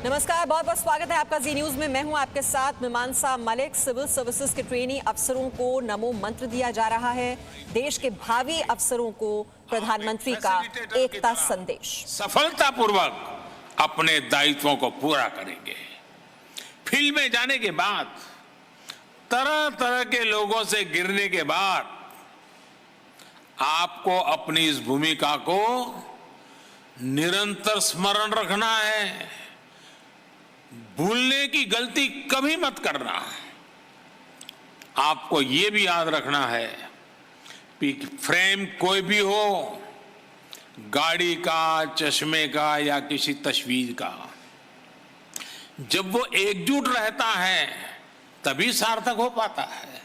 नमस्कार, बहुत बहुत स्वागत है आपका जी न्यूज में। मैं हूं आपके साथ मीमांसा मलिक। सिविल सर्विसेज के ट्रेनी अफसरों को नमो मंत्र दिया जा रहा है। देश के भावी अफसरों को प्रधानमंत्री का एकता संदेश। सफलतापूर्वक अपने दायित्वों को पूरा करेंगे। फील्ड में जाने के बाद, तरह तरह के लोगों से गिरने के बाद आपको अपनी इस भूमिका को निरंतर स्मरण रखना है। भूलने की गलती कभी मत करना। आपको यह भी याद रखना है कि फ्रेम कोई भी हो, गाड़ी का, चश्मे का या किसी तस्वीर का, जब वो एकजुट रहता है तभी सार्थक हो पाता है।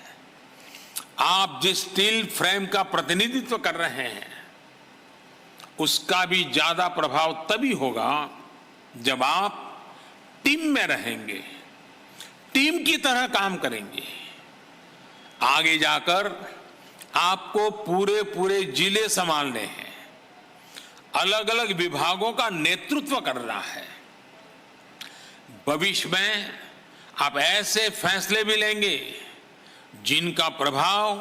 आप जिस स्टील फ्रेम का प्रतिनिधित्व कर रहे हैं उसका भी ज्यादा प्रभाव तभी होगा जब आप टीम में रहेंगे, टीम की तरह काम करेंगे। आगे जाकर आपको पूरे पूरे जिले संभालने हैं, अलग अलग विभागों का नेतृत्व करना है। भविष्य में आप ऐसे फैसले भी लेंगे जिनका प्रभाव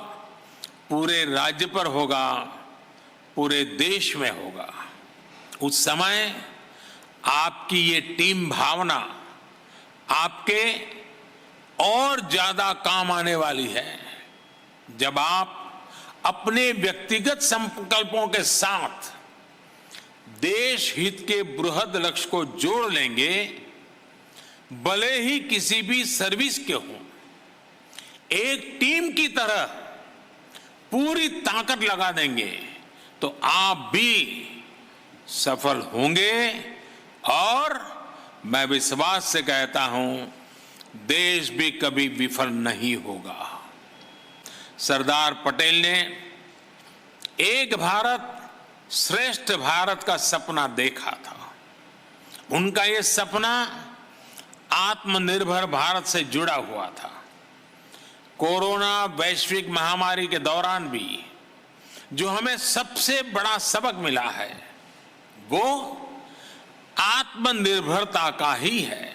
पूरे राज्य पर होगा, पूरे देश में होगा। उस समय आपकी ये टीम भावना आपके और ज्यादा काम आने वाली है। जब आप अपने व्यक्तिगत संकल्पों के साथ देश हित के बृहद लक्ष्य को जोड़ लेंगे, भले ही किसी भी सर्विस के हों, एक टीम की तरह पूरी ताकत लगा देंगे तो आप भी सफल होंगे। और मैं विश्वास से कहता हूं, देश भी कभी विफल नहीं होगा। सरदार पटेल ने एक भारत श्रेष्ठ भारत का सपना देखा था। उनका यह सपना आत्मनिर्भर भारत से जुड़ा हुआ था। कोरोना वैश्विक महामारी के दौरान भी जो हमें सबसे बड़ा सबक मिला है वो आत्मनिर्भरता का ही है।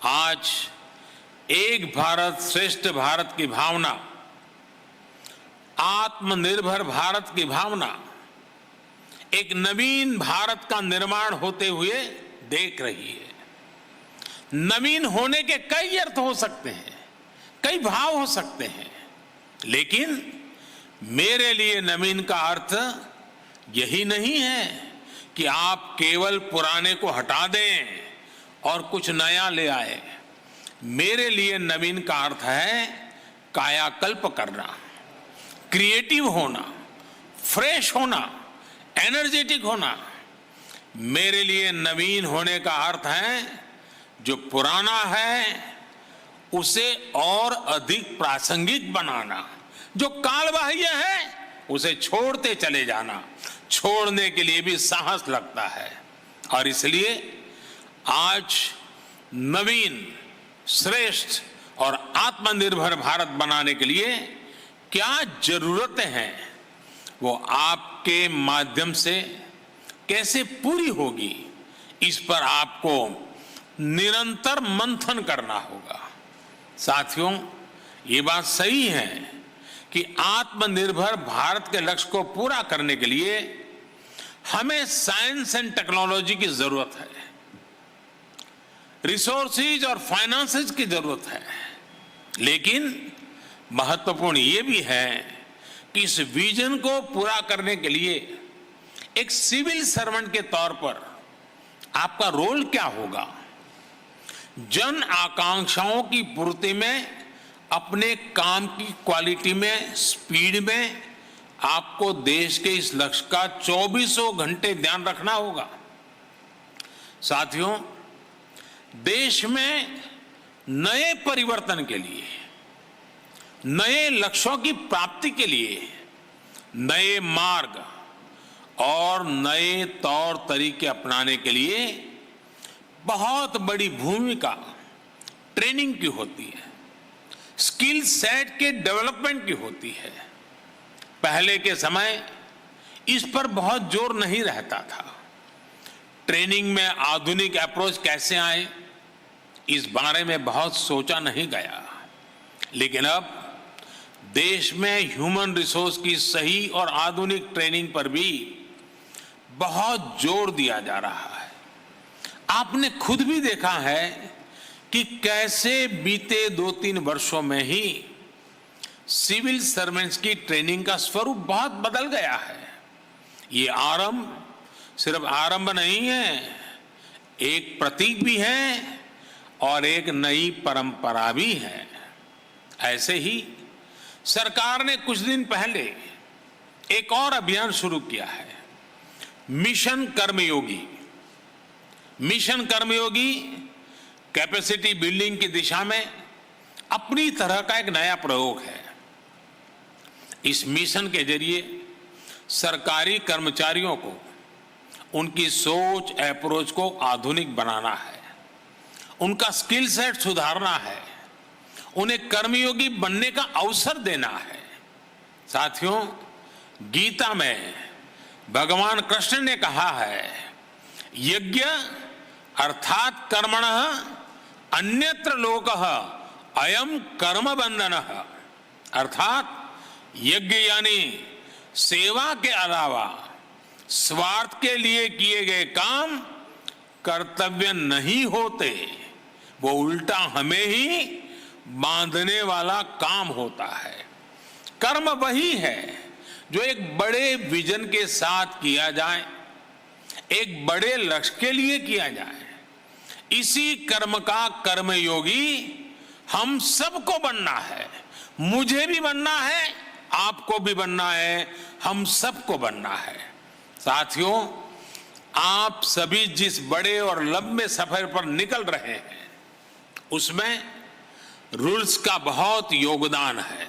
आज एक भारत श्रेष्ठ भारत की भावना, आत्मनिर्भर भारत की भावना एक नवीन भारत का निर्माण होते हुए देख रही है। नवीन होने के कई अर्थ हो सकते हैं, कई भाव हो सकते हैं, लेकिन मेरे लिए नवीन का अर्थ यही नहीं है कि आप केवल पुराने को हटा दें और कुछ नया ले आए। मेरे लिए नवीन का अर्थ है कायाकल्प करना, क्रिएटिव होना, फ्रेश होना, एनर्जेटिक होना। मेरे लिए नवीन होने का अर्थ है जो पुराना है उसे और अधिक प्रासंगिक बनाना, जो कालबाह्य है उसे छोड़ते चले जाना। छोड़ने के लिए भी साहस लगता है। और इसलिए आज नवीन, श्रेष्ठ और आत्मनिर्भर भारत बनाने के लिए क्या जरूरतें हैं वो आपके माध्यम से कैसे पूरी होगी, इस पर आपको निरंतर मंथन करना होगा। साथियों, ये बात सही है कि आत्मनिर्भर भारत के लक्ष्य को पूरा करने के लिए हमें साइंस एंड टेक्नोलॉजी की जरूरत है, रिसोर्सेज और फाइनेंसेस की जरूरत है। लेकिन महत्वपूर्ण ये भी है कि इस विजन को पूरा करने के लिए एक सिविल सर्वेंट के तौर पर आपका रोल क्या होगा। जन आकांक्षाओं की पूर्ति में, अपने काम की क्वालिटी में, स्पीड में आपको देश के इस लक्ष्य का 24 घंटे ध्यान रखना होगा। साथियों, देश में नए परिवर्तन के लिए, नए लक्ष्यों की प्राप्ति के लिए नए मार्ग और नए तौर तरीके अपनाने के लिए बहुत बड़ी भूमिका ट्रेनिंग की होती है, स्किल सेट के डेवलपमेंट की होती है। पहले के समय इस पर बहुत जोर नहीं रहता था। ट्रेनिंग में आधुनिक अप्रोच कैसे आए, इस बारे में बहुत सोचा नहीं गया। लेकिन अब देश में ह्यूमन रिसोर्स की सही और आधुनिक ट्रेनिंग पर भी बहुत जोर दिया जा रहा है। आपने खुद भी देखा है कि कैसे बीते 2-3 वर्षों में ही सिविल सर्वेंट्स की ट्रेनिंग का स्वरूप बहुत बदल गया है। ये आरंभ सिर्फ आरंभ नहीं है, एक प्रतीक भी है और एक नई परंपरा भी है। ऐसे ही सरकार ने कुछ दिन पहले एक और अभियान शुरू किया है, मिशन कर्मयोगी। मिशन कर्मयोगी कैपेसिटी बिल्डिंग की दिशा में अपनी तरह का एक नया प्रयोग है। इस मिशन के जरिए सरकारी कर्मचारियों को उनकी सोच अप्रोच को आधुनिक बनाना है, उनका स्किल सेट सुधारना है, उन्हें कर्मयोगी बनने का अवसर देना है। साथियों, गीता में भगवान कृष्ण ने कहा है, यज्ञ अर्थात कर्मणः अन्यत्र लोकः अयम कर्म बंधनः। अर्थात यज्ञ यानी सेवा के अलावा स्वार्थ के लिए किए गए काम कर्तव्य नहीं होते, वो उल्टा हमें ही बांधने वाला काम होता है। कर्म वही है जो एक बड़े विजन के साथ किया जाए, एक बड़े लक्ष्य के लिए किया जाए। इसी कर्म का कर्मयोगी हम सबको बनना है। मुझे भी बनना है, आपको भी बनना है, हम सबको बनना है। साथियों, आप सभी जिस बड़े और लंबे सफर पर निकल रहे हैं, उसमें रूल्स का बहुत योगदान है,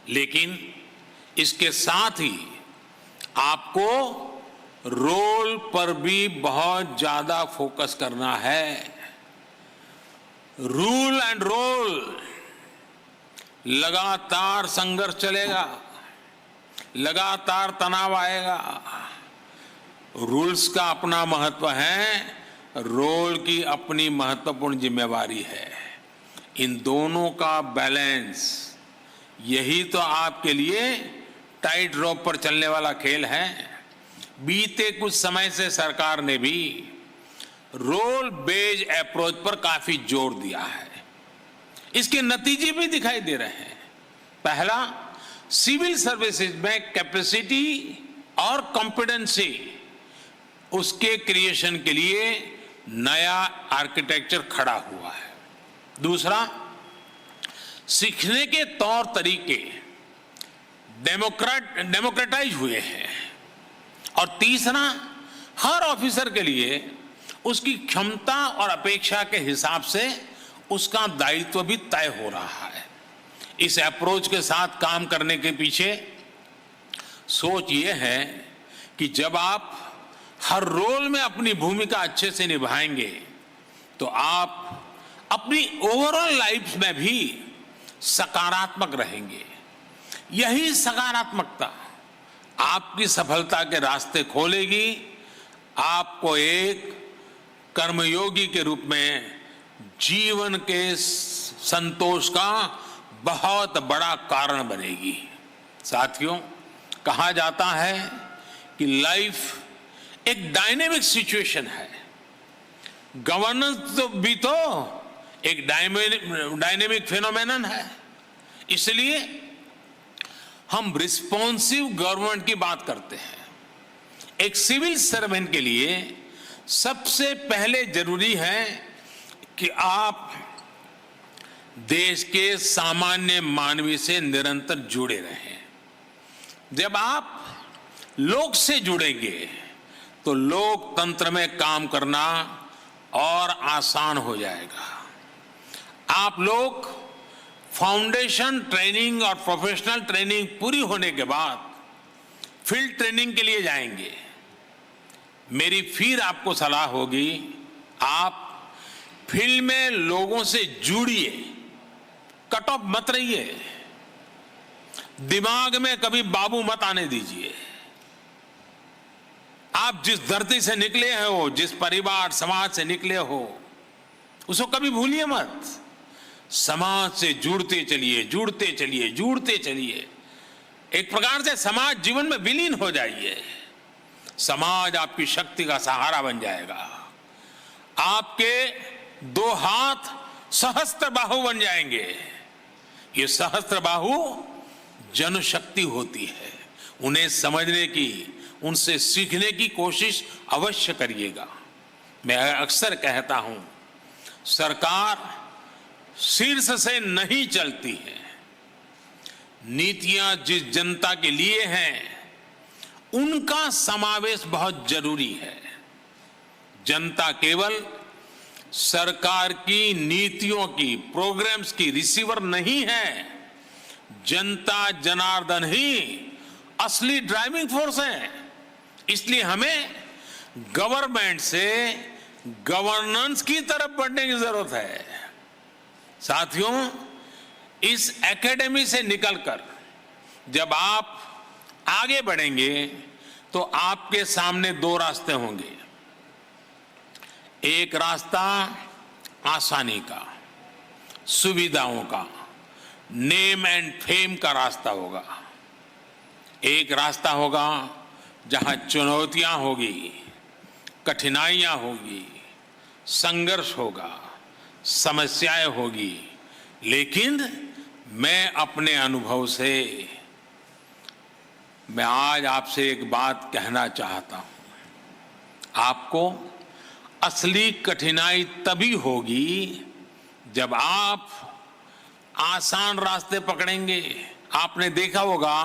लेकिन इसके साथ ही आपको रोल पर भी बहुत ज्यादा फोकस करना है। रूल एंड रोल, लगातार संघर्ष चलेगा, लगातार तनाव आएगा। रूल्स का अपना महत्व है, रोल की अपनी महत्वपूर्ण जिम्मेवारी है। इन दोनों का बैलेंस, यही तो आपके लिए टाइट रोप पर चलने वाला खेल है। बीते कुछ समय से सरकार ने भी रोल बेस्ड अप्रोच पर काफी जोर दिया है। इसके नतीजे भी दिखाई दे रहे हैं। पहला, सिविल सर्विसेज में कैपेसिटी और कॉम्पिटेंसी, उसके क्रिएशन के लिए नया आर्किटेक्चर खड़ा हुआ है। दूसरा, सीखने के तौर तरीके डेमोक्रेटाइज हुए हैं। और तीसरा, हर ऑफिसर के लिए उसकी क्षमता और अपेक्षा के हिसाब से उसका दायित्व भी तय हो रहा है। इस अप्रोच के साथ काम करने के पीछे सोच ये है कि जब आप हर रोल में अपनी भूमिका अच्छे से निभाएंगे तो आप अपनी ओवरऑल लाइफ में भी सकारात्मक रहेंगे। यही सकारात्मकता आपकी सफलता के रास्ते खोलेगी, आपको एक कर्मयोगी के रूप में जीवन के संतोष का बहुत बड़ा कारण बनेगी। साथियों, कहा जाता है कि लाइफ एक डायनेमिक सिचुएशन है। गवर्नेंस तो भी तो एक डायनेमिक फिनोमेनन है। इसलिए हम रिस्पॉन्सिव गवर्नमेंट की बात करते हैं। एक सिविल सर्वेंट के लिए सबसे पहले जरूरी है कि आप देश के सामान्य मानवी से निरंतर जुड़े रहें। जब आप लोग से जुड़ेंगे तो लोकतंत्र में काम करना और आसान हो जाएगा। आप लोग फाउंडेशन ट्रेनिंग और प्रोफेशनल ट्रेनिंग पूरी होने के बाद फील्ड ट्रेनिंग के लिए जाएंगे। मेरी फिर आपको सलाह होगी, आप फील्ड में लोगों से जुड़िए, कट ऑफ मत रहिए, दिमाग में कभी बाबू मत आने दीजिए। आप जिस धरती से निकले हो, जिस परिवार समाज से निकले हो, उसको कभी भूलिए मत। समाज से जुड़ते चलिए, जुड़ते चलिए, जुड़ते चलिए। एक प्रकार से समाज जीवन में विलीन हो जाइए। समाज आपकी शक्ति का सहारा बन जाएगा। आपके दो हाथ सहस्त्र बाहु बन जाएंगे। ये सहस्त्र बाहु जनशक्ति होती है। उन्हें समझने की, उनसे सीखने की कोशिश अवश्य करिएगा। मैं अक्सर कहता हूं, सरकार शीर्ष से नहीं चलती है। नीतियां जिस जनता के लिए हैं, उनका समावेश बहुत जरूरी है। जनता केवल सरकार की नीतियों की, प्रोग्राम्स की रिसीवर नहीं है। जनता जनार्दन ही असली ड्राइविंग फोर्स है। इसलिए हमें गवर्नमेंट से गवर्नेंस की तरफ बढ़ने की जरूरत है। साथियों, इस एकेडमी से निकलकर जब आप आगे बढ़ेंगे तो आपके सामने दो रास्ते होंगे। एक रास्ता आसानी का, सुविधाओं का, नेम एंड फेम का रास्ता होगा। एक रास्ता होगा जहां चुनौतियां होगी, कठिनाइयां होगी, संघर्ष होगा, समस्याएं होगी। लेकिन मैं अपने अनुभव से मैं आज आपसे एक बात कहना चाहता हूं। आपको असली कठिनाई तभी होगी जब आप आसान रास्ते पकड़ेंगे। आपने देखा होगा,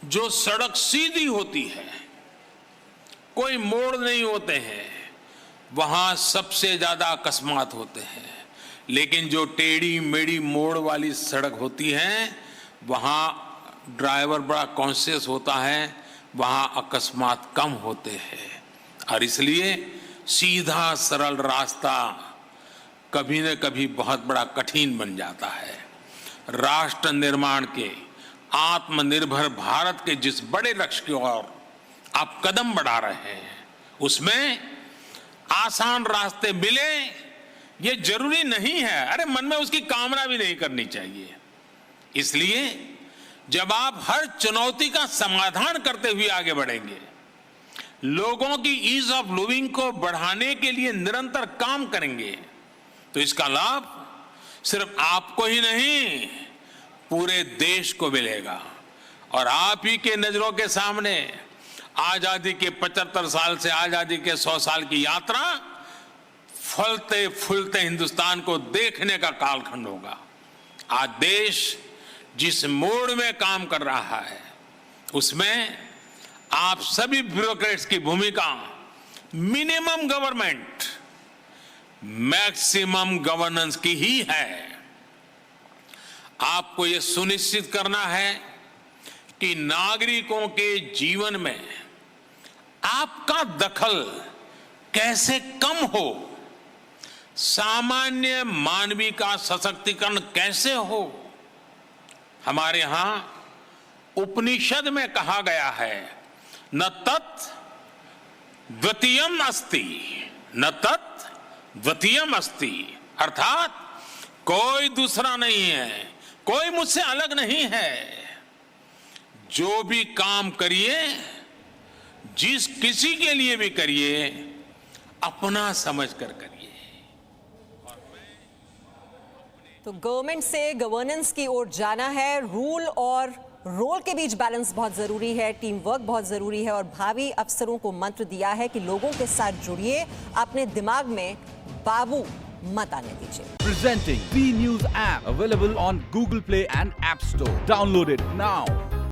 जो सड़क सीधी होती है, कोई मोड़ नहीं होते हैं, वहां सबसे ज्यादा अकस्मात होते हैं। लेकिन जो टेढ़ी मेढ़ी मोड़ वाली सड़क होती है, वहां ड्राइवर बड़ा कॉन्शियस होता है, वहां अकस्मात कम होते हैं। और इसलिए सीधा सरल रास्ता कभी न कभी बहुत बड़ा कठिन बन जाता है। राष्ट्र निर्माण के, आत्मनिर्भर भारत के जिस बड़े लक्ष्य की ओर आप कदम बढ़ा रहे हैं, उसमें आसान रास्ते मिले ये जरूरी नहीं है। अरे मन में उसकी कामना भी नहीं करनी चाहिए। इसलिए जब आप हर चुनौती का समाधान करते हुए आगे बढ़ेंगे, लोगों की ईज ऑफ लिविंग को बढ़ाने के लिए निरंतर काम करेंगे, तो इसका लाभ सिर्फ आपको ही नहीं, पूरे देश को मिलेगा। और आप ही के नजरों के सामने आजादी के 75 साल से आजादी के 100 साल की यात्रा फलते फूलते हिंदुस्तान को देखने का कालखंड होगा। आज देश जिस मोड़ में काम कर रहा है, उसमें आप सभी ब्यूरोक्रेट्स की भूमिका मिनिमम गवर्नमेंट, मैक्सिमम गवर्नेंस की ही है। आपको यह सुनिश्चित करना है कि नागरिकों के जीवन में आपका दखल कैसे कम हो, सामान्य मानवीय का सशक्तिकरण कैसे हो। हमारे यहां उपनिषद में कहा गया है, न तत् द्वितीयम अस्ति, न तत् द्वितीयम अस्ति, अर्थात कोई दूसरा नहीं है, कोई मुझसे अलग नहीं है। जो भी काम करिए, जिस किसी के लिए भी करिए, अपना समझकर करिए। तो गवर्नमेंट से गवर्नेंस की ओर जाना है। रूल और रोल के बीच बैलेंस बहुत जरूरी है, टीम वर्क बहुत जरूरी है। और भावी अफसरों को मंत्र दिया है कि लोगों के साथ जुड़िए, अपने दिमाग में बाबू मत आने दीजिए। Presenting V News app available on Google Play and App Store. Download it now.